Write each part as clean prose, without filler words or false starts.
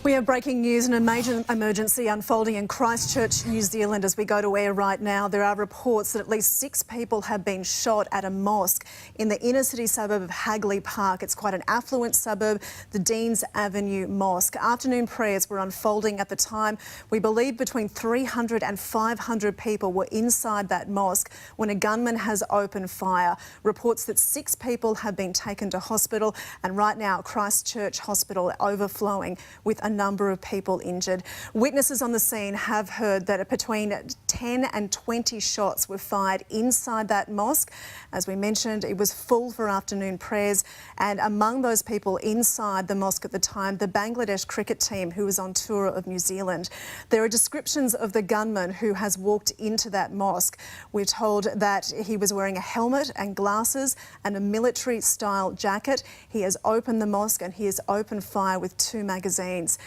We have breaking news and a major emergency unfolding in Christchurch, New Zealand. As we go to air right now, there are reports that at least 6 people have been shot at a mosque in the inner city suburb of Hagley Park. It's quite an affluent suburb, the Deans Avenue Mosque. Afternoon prayers were unfolding at the time. We believe between 300 and 500 people were inside that mosque when a gunman has opened fire. Reports that 6 people have been taken to hospital, and right now Christchurch Hospital overflowing with a number of people injured. Witnesses on the scene have heard that between 10 and 20 shots were fired inside that mosque. As we mentioned, it was full for afternoon prayers, and among those people inside the mosque at the time, the Bangladesh cricket team who was on tour of New Zealand. There are descriptions of the gunman who has walked into that mosque. We're told that he was wearing a helmet and glasses and a military-style jacket. He has opened the mosque and he has opened fire with 2 magazines.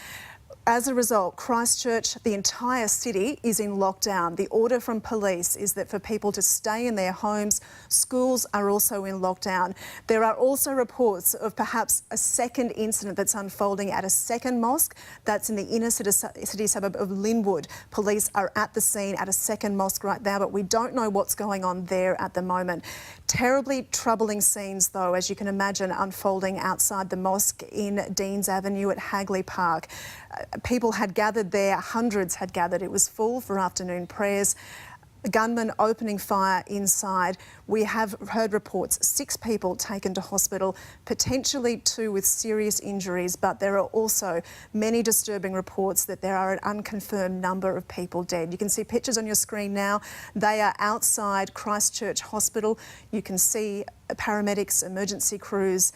As a result, Christchurch, the entire city, is in lockdown. The order from police is that for people to stay in their homes. Schools are also in lockdown. There are also reports of perhaps a second incident that's unfolding at a second mosque that's in the inner city suburb of Linwood. Police are at the scene at a second mosque right now, but we don't know what's going on there at the moment. Terribly troubling scenes, though, as you can imagine, unfolding outside the mosque in Deans Avenue at Hagley Park. People had gathered there, hundreds had gathered. It was full for afternoon prayers. A gunman opening fire inside. We have heard reports 6 people taken to hospital, potentially 2 with serious injuries, but there are also many disturbing reports that there are an unconfirmed number of people dead. You can see pictures on your screen now. They are outside Christchurch Hospital. You can see paramedics, emergency crews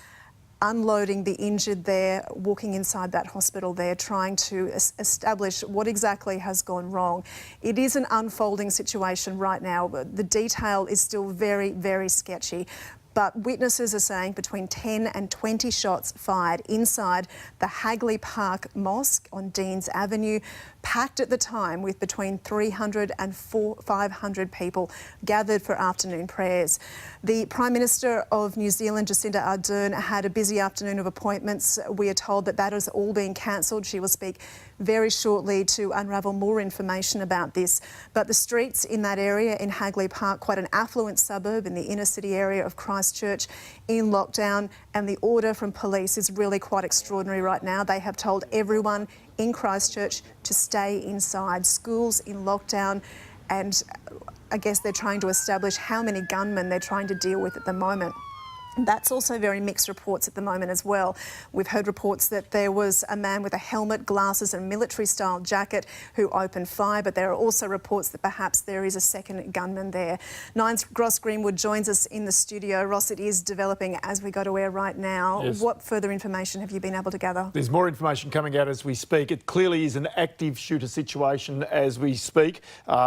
unloading the injured there, walking inside that hospital there, trying to establish what exactly has gone wrong. It is an unfolding situation right now, but the detail is still very, very sketchy. But witnesses are saying between 10 and 20 shots fired inside the Hagley Park Mosque on Deans Avenue, packed at the time with between 300 and 500 people gathered for afternoon prayers. The Prime Minister of New Zealand, Jacinda Ardern, had a busy afternoon of appointments. We are told that that has all been cancelled. She will speak very shortly to unravel more information about this. But the streets in that area in Hagley Park, quite an affluent suburb in the inner city area of Christchurch, in lockdown, and the order from police is really quite extraordinary right now. They have told everyone in Christchurch to stay inside. Schools in lockdown, and I guess they're trying to establish how many gunmen they're trying to deal with at the moment. That's also very mixed reports at the moment as well. We've heard reports that there was a man with a helmet, glasses and military-style jacket who opened fire, but there are also reports that perhaps there is a second gunman there. Nine's Ross Greenwood joins us in the studio. Ross, it is developing as we go to air right now. Yes. What further information have you been able to gather? There's more information coming out as we speak. It clearly is an active shooter situation as we speak.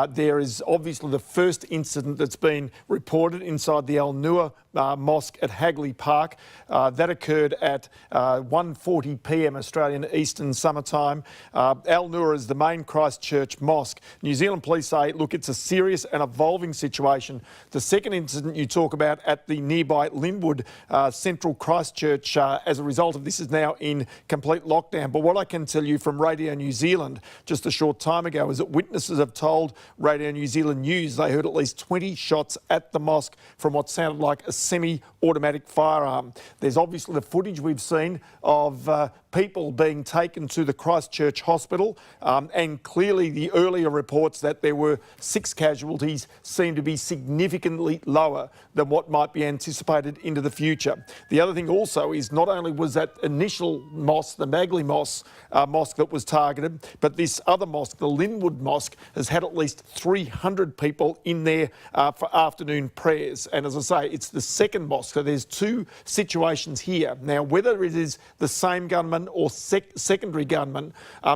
There is obviously the first incident that's been reported inside the Al Noor Mosque at Hagley Park. That occurred at 1:40 p.m. Australian Eastern Summer Time. Al Noor is the main Christchurch mosque. New Zealand police say, look, it's a serious and evolving situation. The second incident you talk about at the nearby Linwood Central Christchurch, as a result of this, is now in complete lockdown. But what I can tell you from Radio New Zealand just a short time ago is that witnesses have told Radio New Zealand News they heard at least 20 shots at the mosque from what sounded like a semi-automatic firearm. There's obviously the footage we've seen of people being taken to the Christchurch Hospital, and clearly the earlier reports that there were 6 casualties seem to be significantly lower than what might be anticipated into the future. The other thing also is not only was that initial mosque, the Hagley Mosque that was targeted, but this other mosque, the Linwood Mosque, has had at least 300 people in there for afternoon prayers. And as I say, it's the second mosque, so there's 2 situations here. Now, whether it is the same gunman or secondary gunman,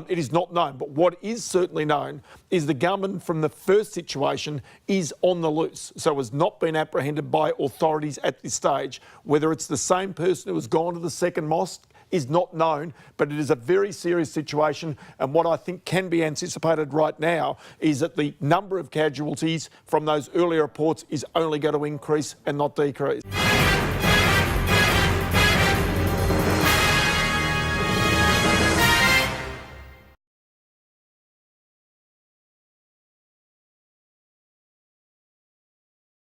it is not known. But what is certainly known is the gunman from the first situation is on the loose, so has not been apprehended by authorities at this stage. Whether it's the same person who has gone to the second mosque is not known, but it is a very serious situation, and what I think can be anticipated right now is that the number of casualties from those earlier reports is only going to increase and not decrease.